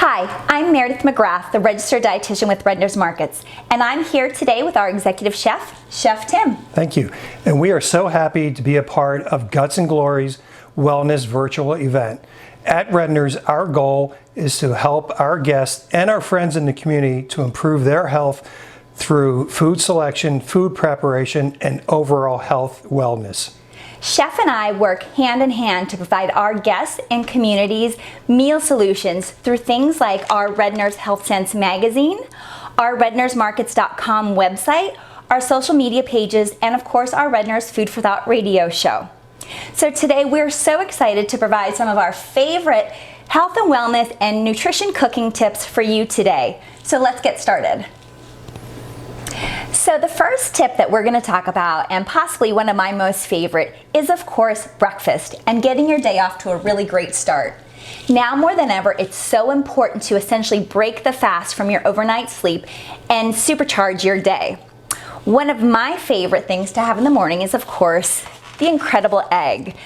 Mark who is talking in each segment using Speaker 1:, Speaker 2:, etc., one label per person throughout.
Speaker 1: Hi, I'm Meredith McGrath, the registered dietitian with Redner's Markets, and I'm here today with our executive chef, Chef Tim.
Speaker 2: Thank you. And we are so happy to be a part of Guts and Glory's wellness virtual event. At Redner's, our goal is to help our guests and our friends in the community to improve their health through food selection, food preparation, and overall health wellness.
Speaker 1: Chef and I work hand in hand to provide our guests and communities meal solutions through things like our Redner's Health Sense magazine, our rednersmarkets.com website, our social media pages, and of course our Redner's Food for Thought radio show. So today we're so excited to provide some of our favorite health and wellness and nutrition cooking tips for you today. So let's get started. So the first tip that we're going to talk about, and possibly one of my most favorite, is of course breakfast and getting your day off to a really great start. Now more than ever, it's so important to essentially break the fast from your overnight sleep and supercharge your day. One of my favorite things to have in the morning is of course the incredible egg.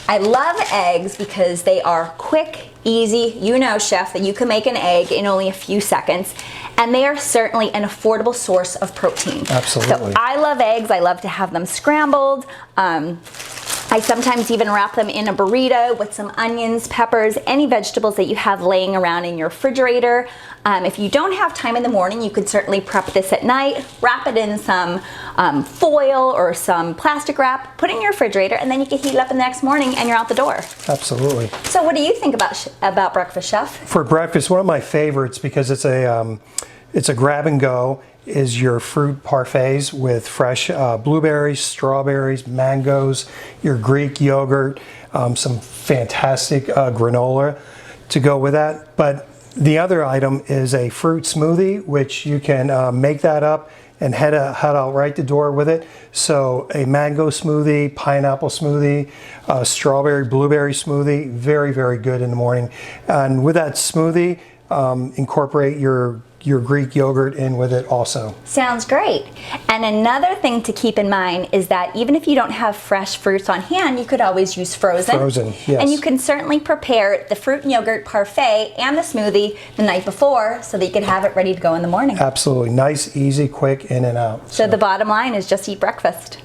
Speaker 1: I love eggs because they are quick, easy. You know, chef, that you can make an egg in only a few seconds, and they are certainly an affordable source of protein.
Speaker 2: Absolutely.
Speaker 1: So I love eggs. I love to have them scrambled. I sometimes even wrap them in a burrito with some onions, peppers, any vegetables that you have laying around in your refrigerator. If you don't have time in the morning, you could certainly prep this at night, wrap it in some foil or some plastic wrap, put it in your refrigerator, and then you can heat it up the next morning and you're out the door.
Speaker 2: Absolutely.
Speaker 1: So what do you think about breakfast, chef?
Speaker 2: For breakfast, one of my favorites, because it's a grab and go, is your fruit parfaits with fresh blueberries, strawberries, mangoes, your Greek yogurt, some fantastic granola to go with that. But the other item is a fruit smoothie, which you can make that up and head out right the door with it. So a mango smoothie, pineapple smoothie, strawberry, blueberry smoothie, very, very good in the morning. And with that smoothie, incorporate your Greek yogurt in with it also.
Speaker 1: Sounds great. And another thing to keep in mind is that even if you don't have fresh fruits on hand, you could always use frozen.
Speaker 2: Frozen, yes.
Speaker 1: And you can certainly prepare the fruit and yogurt parfait and the smoothie the night before so that you can have it ready to go in the morning.
Speaker 2: Absolutely. Nice, easy, quick, in and out.
Speaker 1: So the bottom line is just eat breakfast.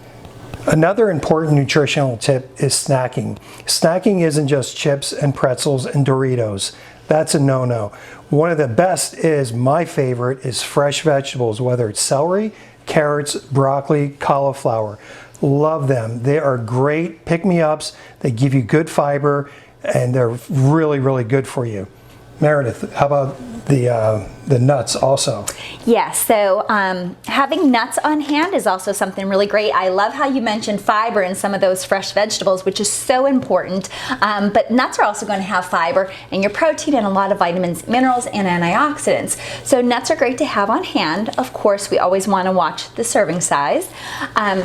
Speaker 2: Another important nutritional tip is snacking. Snacking isn't just chips and pretzels and Doritos. That's a no-no. One of the best is, my favorite, is fresh vegetables, whether it's celery, carrots, broccoli, cauliflower. Love them. They are great pick-me-ups. They give you good fiber, and they're really, really good for you. Meredith, how about the nuts also?
Speaker 1: Yes, so having nuts on hand is also something really great. I love how you mentioned fiber in some of those fresh vegetables, which is so important. But nuts are also going to have fiber and your protein and a lot of vitamins, minerals, and antioxidants. So nuts are great to have on hand. Of course, we always want to watch the serving size.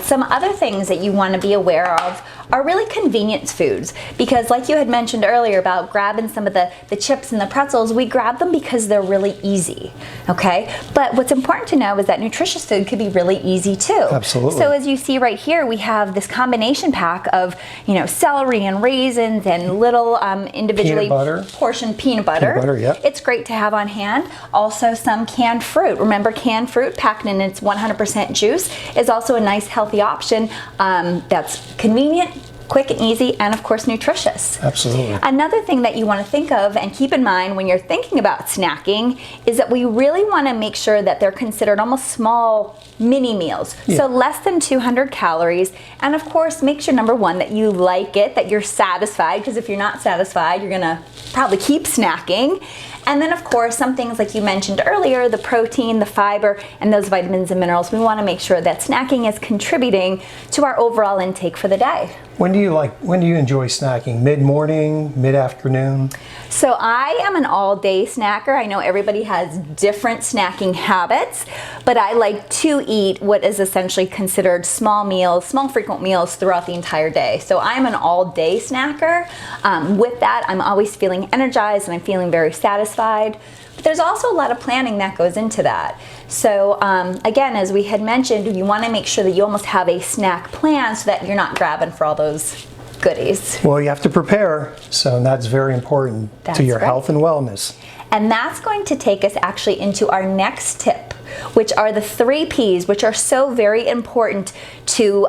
Speaker 1: Some other things that you want to be aware of are really convenience foods, because like you had mentioned earlier about grabbing some of the chips and the pretzels, we grab them because they're really easy, okay? But what's important to know is that nutritious food could be really easy too.
Speaker 2: Absolutely.
Speaker 1: So as you see right here, we have this combination pack of, you know, celery and raisins and little individually portioned peanut butter.
Speaker 2: Peanut butter, yep.
Speaker 1: It's great to have on hand. Also some canned fruit. Remember, canned fruit packed in its 100% juice is also a nice healthy option that's convenient, quick and easy, and of course nutritious.
Speaker 2: Absolutely.
Speaker 1: Another thing that you want to think of and keep in mind when you're thinking about snacking is that we really want to make sure that they're considered almost small mini meals.
Speaker 2: Yeah.
Speaker 1: So less than 200 calories, and of course make sure, number one, that you like it, that you're satisfied, because if you're not satisfied, you're gonna probably keep snacking. And then of course some things like you mentioned earlier, the protein, the fiber, and those vitamins and minerals, we want to make sure that snacking is contributing to our overall intake for the day.
Speaker 2: When do you enjoy snacking? Mid-morning, mid-afternoon?
Speaker 1: So I am an all-day snacker. I know everybody has different snacking habits, but I like to eat what is essentially considered small meals, small frequent meals throughout the entire day. So I'm an all-day snacker. With that, I'm always feeling energized and I'm feeling very satisfied. But there's also a lot of planning that goes into that. So again, as we had mentioned, you want to make sure that you almost have a snack plan so that you're not grabbing for all those goodies.
Speaker 2: Well, you have to prepare, so that's very important to your health and wellness.
Speaker 1: And that's going to take us actually into our next tip, which are the 3 Ps, which are so very important to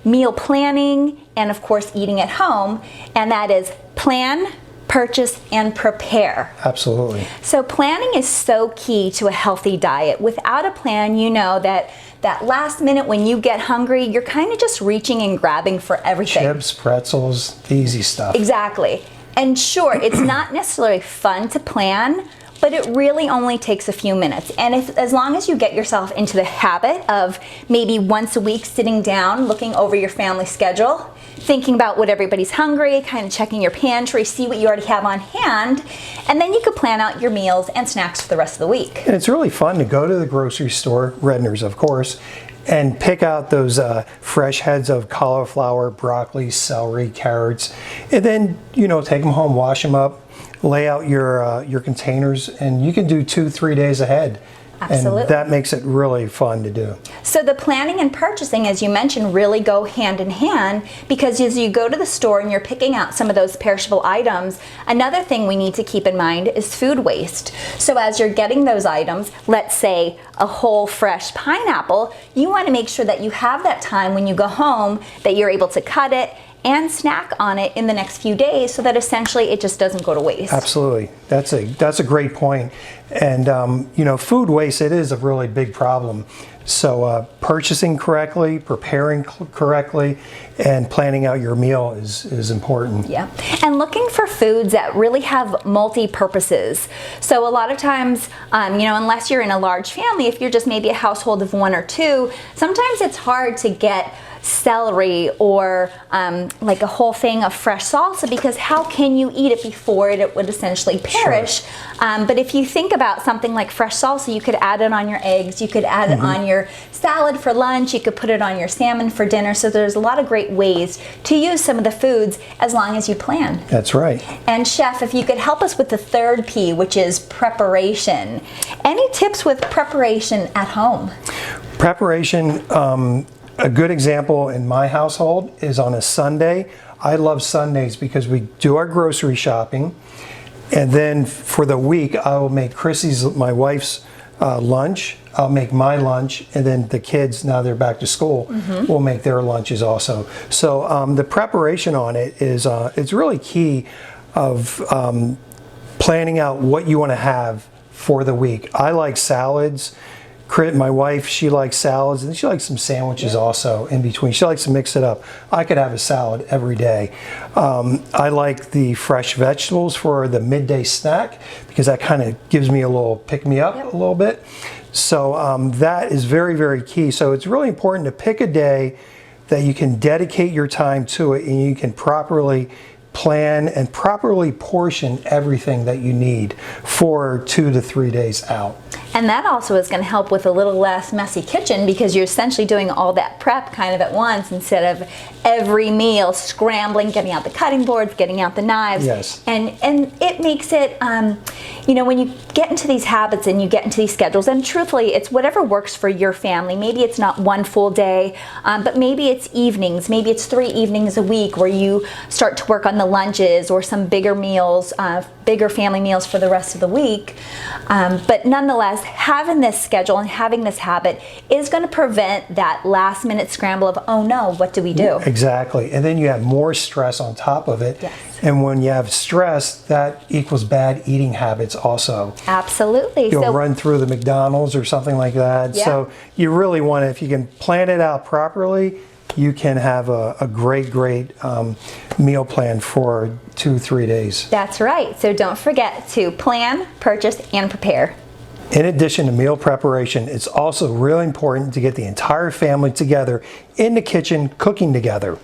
Speaker 1: meal planning and, of course, eating at home. And that is plan, purchase, and prepare.
Speaker 2: Absolutely.
Speaker 1: So planning is so key to a healthy diet. Without a plan, you know that last minute when you get hungry, you're kind of just reaching and grabbing for everything.
Speaker 2: Chips, pretzels, the easy stuff.
Speaker 1: Exactly. And sure, it's not necessarily fun to plan, but it really only takes a few minutes. And as long as you get yourself into the habit of maybe once a week sitting down, looking over your family schedule, thinking about what everybody's hungry, kind of checking your pantry, see what you already have on hand, and then you could plan out your meals and snacks for the rest of the week.
Speaker 2: And it's really fun to go to the grocery store, Redner's of course, and pick out those fresh heads of cauliflower, broccoli, celery, carrots, and then, you know, take them home, wash them up, lay out your containers, and you can do 2-3 days ahead.
Speaker 1: Absolutely.
Speaker 2: And that makes it really fun to do.
Speaker 1: So the planning and purchasing, as you mentioned, really go hand in hand, because as you go to the store and you're picking out some of those perishable items, another thing we need to keep in mind is food waste. So as you're getting those items, let's say a whole fresh pineapple, you want to make sure that you have that time when you go home that you're able to cut it and snack on it in the next few days, so that essentially it just doesn't go to waste.
Speaker 2: Absolutely. That's a great point. And you know, food waste, it is a really big problem. So purchasing correctly, preparing correctly, and planning out your meal is important.
Speaker 1: Yeah, and looking for foods that really have multi-purposes. So a lot of times, you know, unless you're in a large family, if you're just maybe a household of 1 or 2, sometimes it's hard to get celery or like a whole thing of fresh salsa, because how can you eat it before it would essentially perish? Sure. But if you think about something like fresh salsa, you could add it on your eggs, you could add it on your salad for lunch, you could put it on your salmon for dinner. So there's a lot of great ways to use some of the foods as long as you plan.
Speaker 2: That's right.
Speaker 1: And Chef, if you could help us with the 3rd P, which is preparation. Any tips with preparation at home?
Speaker 2: Preparation, a good example in my household is on a Sunday. I love Sundays because we do our grocery shopping, and then for the week I will make Chrissy's, my wife's, lunch. I'll make my lunch, and then the kids, now they're back to school, will make their lunches also. So the preparation on it is it's really key of planning out what you want to have for the week. I like salads. My wife, she likes salads, and she likes some sandwiches also in between. She likes to mix it up. I could have a salad every day. I like the fresh vegetables for the midday snack, because that kind of gives me a little pick-me-up a little bit. So that is very, very key. So it's really important to pick a day that you can dedicate your time to it, and you can properly plan and properly portion everything that you need for 2 to 3 days out.
Speaker 1: And that also is going to help with a little less messy kitchen, because you're essentially doing all that prep kind of at once, instead of every meal scrambling, getting out the cutting boards, getting out the knives.
Speaker 2: Yes.
Speaker 1: And it makes it, you know, when you get into these habits and you get into these schedules, and truthfully, it's whatever works for your family. Maybe it's not one full day, but maybe it's evenings. Maybe it's 3 evenings a week where you start to work on the lunches or some bigger meals, bigger family meals for the rest of the week. But nonetheless, having this schedule and having this habit is going to prevent that last minute scramble of, oh no, what do we do?
Speaker 2: Exactly. And then you have more stress on top of it.
Speaker 1: Yes.
Speaker 2: And when you have stress, that equals bad eating habits also.
Speaker 1: Absolutely.
Speaker 2: You'll run through the McDonald's or something like that.
Speaker 1: Yeah.
Speaker 2: So you really want to, if you can plan it out properly, you can have a great meal plan for 2-3 days.
Speaker 1: That's right. So don't forget to plan, purchase, and prepare.
Speaker 2: In addition to meal preparation, it's also really important to get the entire family together in the kitchen cooking together.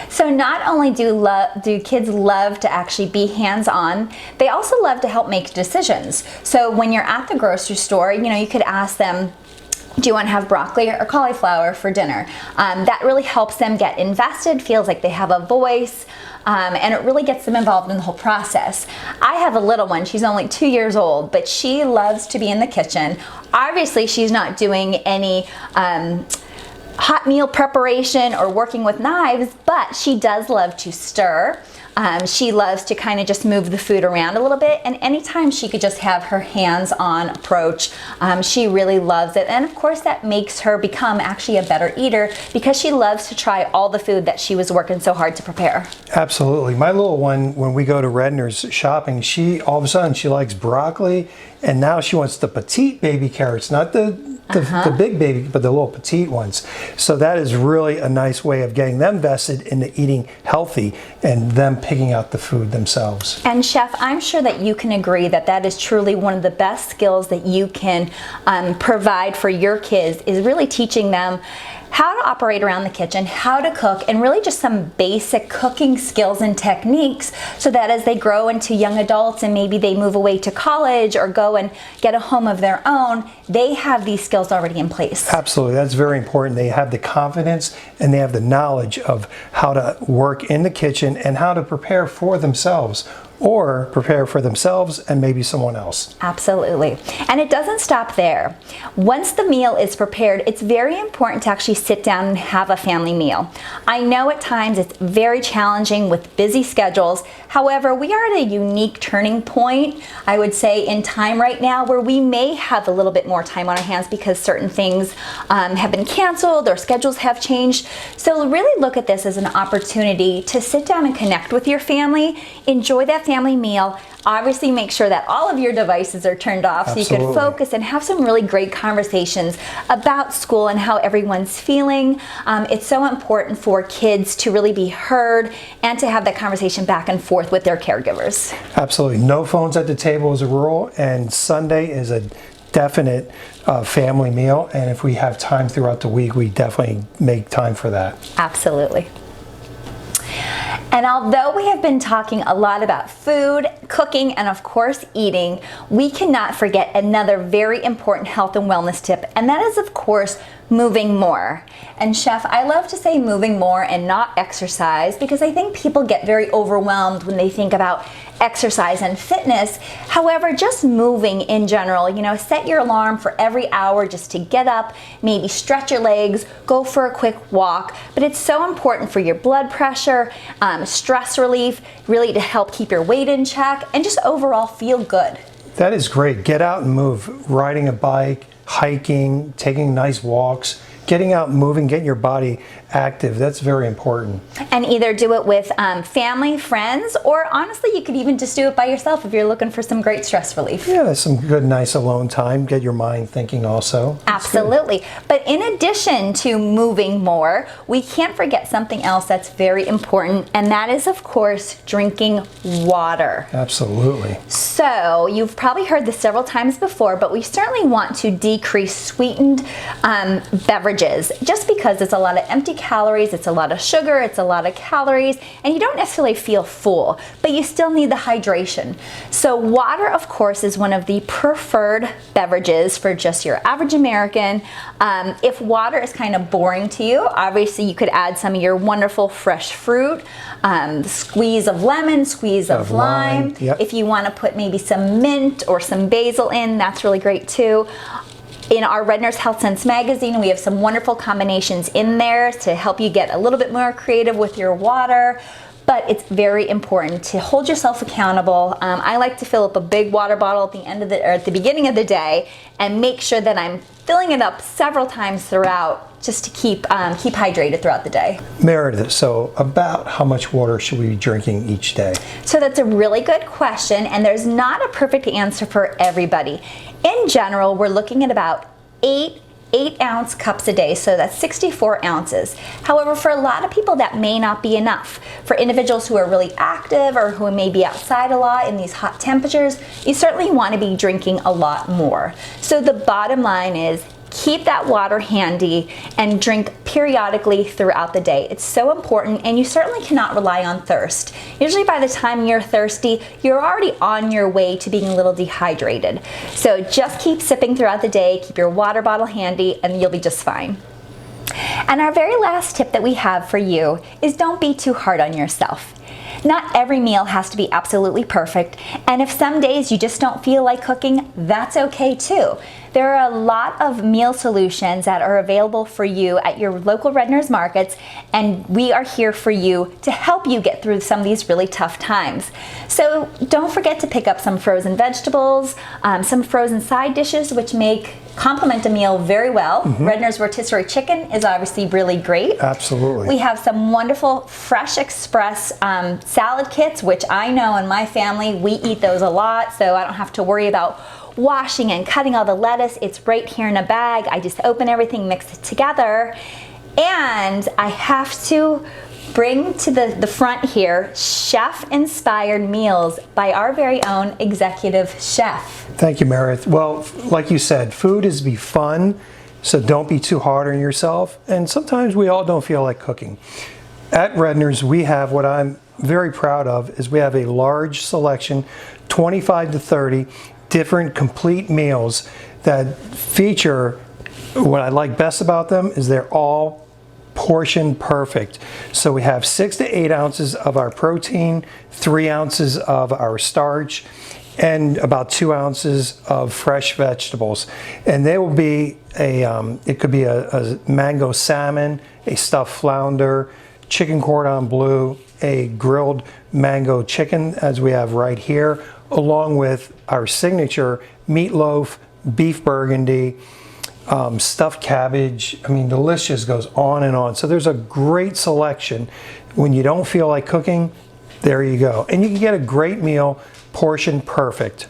Speaker 1: So not only do kids love to actually be hands-on, they also love to help make decisions. So when you're at the grocery store, you know, you could ask them, do you want to have broccoli or cauliflower for dinner? That really helps them get invested, feels like they have a voice, and it really gets them involved in the whole process. I have a little one, she's only 2 years old, but she loves to be in the kitchen. Obviously, she's not doing any hot meal preparation or working with knives, but she does love to stir. She loves to kind of just move the food around a little bit, and anytime she could just have her hands-on approach, she really loves it. And of course that makes her become actually a better eater because she loves to try all the food that she was working so hard to prepare.
Speaker 2: Absolutely. My little one, when we go to Redner's shopping, she all of a sudden she likes broccoli, and now she wants the petite baby carrots, not the big baby, but the little petite ones. So that is really a nice way of getting them vested into eating healthy and them picking out the food themselves.
Speaker 1: And Chef, I'm sure that you can agree that that is truly one of the best skills that you can provide for your kids, is really teaching them how to operate around the kitchen, how to cook, and really just some basic cooking skills and techniques, so that as they grow into young adults and maybe they move away to college or go and get a home of their own, they have these skills already in place.
Speaker 2: Absolutely, that's very important. They have the confidence and they have the knowledge of how to work in the kitchen and how to prepare for themselves, or prepare for themselves and maybe someone else.
Speaker 1: Absolutely. And it doesn't stop there. Once the meal is prepared, it's very important to actually sit down and have a family meal. I know at times it's very challenging with busy schedules. However, we are at a unique turning point, I would say, in time right now, where we may have a little bit more time on our hands because certain things have been canceled or schedules have changed. So really look at this as an opportunity to sit down and connect with your family, enjoy that family meal. Obviously make sure that all of your devices are turned off.
Speaker 2: Absolutely.
Speaker 1: So you can focus and have some really great conversations about school and how everyone's feeling. It's so important for kids to really be heard and to have that conversation back and forth with their caregivers.
Speaker 2: Absolutely. No phones at the table is a rule, and Sunday is a definite family meal, and if we have time throughout the week, we definitely make time for that.
Speaker 1: Absolutely. And although we have been talking a lot about food, cooking, and of course eating, we cannot forget another very important health and wellness tip, and that is of course moving more. And Chef, I love to say moving more and not exercise, because I think people get very overwhelmed when they think about exercise and fitness. However, just moving in general, set your alarm for every hour just to get up, maybe stretch your legs, go for a quick walk. But it's so important for your blood pressure, stress relief, really to help keep your weight in check, and just overall feel good.
Speaker 2: That is great. Get out and move. Riding a bike, hiking, taking nice walks, getting out and moving, getting your body active. That's very important.
Speaker 1: And either do it with family, friends, or honestly, you could even just do it by yourself if you're looking for some great stress relief.
Speaker 2: Yeah, that's some good, nice alone time. Get your mind thinking also. That's
Speaker 1: absolutely. Good. But in addition to moving more, we can't forget something else that's very important, and that is, of course, drinking water.
Speaker 2: Absolutely.
Speaker 1: So you've probably heard this several times before, but we certainly want to decrease sweetened beverages, just because it's a lot of empty calories, it's a lot of sugar, it's a lot of calories, and you don't necessarily feel full, but you still need the hydration. So water, of course, is one of the preferred beverages for just your average American. If water is kind of boring to you, obviously you could add some of your wonderful fresh fruit, squeeze of lemon, squeeze of lime.
Speaker 2: Yep.
Speaker 1: If you want to put maybe some mint or some basil in, that's really great too. In our Redner's Health Sense magazine, we have some wonderful combinations in there to help you get a little bit more creative with your water. But it's very important to hold yourself accountable. I like to fill up a big water bottle at the end of at the beginning of the day, and make sure that I'm filling it up several times throughout, just to keep hydrated throughout the day.
Speaker 2: Meredith, so about how much water should we be drinking each day?
Speaker 1: So that's a really good question, and there's not a perfect answer for everybody. In general, we're looking at about 8-ounce cups a day, so that's 64 ounces. However, for a lot of people that may not be enough. For individuals who are really active or who may be outside a lot in these hot temperatures, you certainly want to be drinking a lot more. So the bottom line is, keep that water handy and drink periodically throughout the day. It's so important, and you certainly cannot rely on thirst. Usually by the time you're thirsty, you're already on your way to being a little dehydrated. So just keep sipping throughout the day, keep your water bottle handy, and you'll be just fine. And our very last tip that we have for you is, don't be too hard on yourself. Not every meal has to be absolutely perfect, and if some days you just don't feel like cooking, that's okay too. There are a lot of meal solutions that are available for you at your local Redner's markets, and we are here for you to help you get through some of these really tough times. So don't forget to pick up some frozen vegetables, some frozen side dishes, which complement a meal very well. Redner's rotisserie chicken is obviously really great.
Speaker 2: Absolutely.
Speaker 1: We have some wonderful Fresh Express salad kits, which I know in my family, we eat those a lot, so I don't have to worry about washing and cutting all the lettuce. It's right here in a bag. I just open everything, mix it together. And I have to bring to the front here chef-inspired meals by our very own executive chef.
Speaker 2: Thank you, Meredith. Well, like you said, food is to be fun, so don't be too hard on yourself. And sometimes we all don't feel like cooking. At Redner's, we have what I'm very proud of is we have a large selection, 25 to 30 different complete meals that feature, what I like best about them is they're all portion perfect. So we have 6 to 8 ounces of our protein, 3 ounces of our starch, and about 2 ounces of fresh vegetables. And they will be it could be a mango salmon, a stuffed flounder, chicken cordon bleu, a grilled mango chicken as we have right here, along with our signature meatloaf, beef burgundy, stuffed cabbage. I mean, the list just goes on and on. So there's a great selection. When you don't feel like cooking, there you go. And you can get a great meal, portion perfect.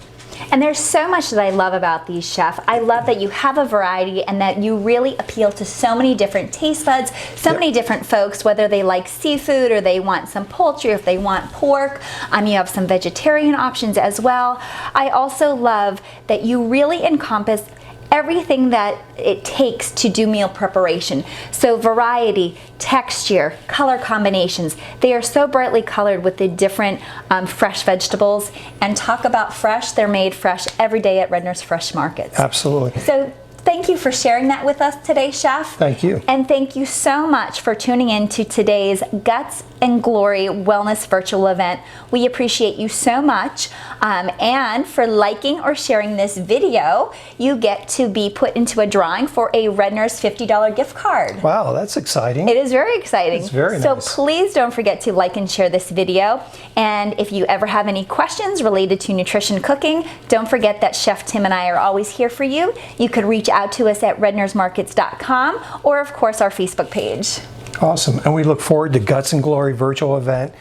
Speaker 1: And there's so much that I love about these, Chef. I love that you have a variety and that you really appeal to so many different taste buds, so many different folks, whether they like seafood or they want some poultry, or if they want pork. You have some vegetarian options as well. I also love that you really encompass everything that it takes to do meal preparation. So variety, texture, color combinations. They are so brightly colored with the different fresh vegetables. And talk about fresh, they're made fresh every day at Redner's Fresh Markets.
Speaker 2: Absolutely.
Speaker 1: So thank you for sharing that with us today, Chef.
Speaker 2: Thank you.
Speaker 1: And thank you so much for tuning in to today's Guts and Glory Wellness Virtual event. We appreciate you so much. And for liking or sharing this video, you get to be put into a drawing for a Redner's $50 gift card.
Speaker 2: Wow, that's exciting.
Speaker 1: It is very exciting.
Speaker 2: It's very
Speaker 1: So
Speaker 2: nice.
Speaker 1: please don't forget to like and share this video. And if you ever have any questions related to nutrition cooking, don't forget that Chef Tim and I are always here for you. You could reach out to us at rednersmarkets.com or of course our Facebook page.
Speaker 2: Awesome. And we look forward to Guts and Glory virtual event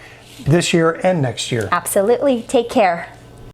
Speaker 2: this year and next year.
Speaker 1: Absolutely. Take care.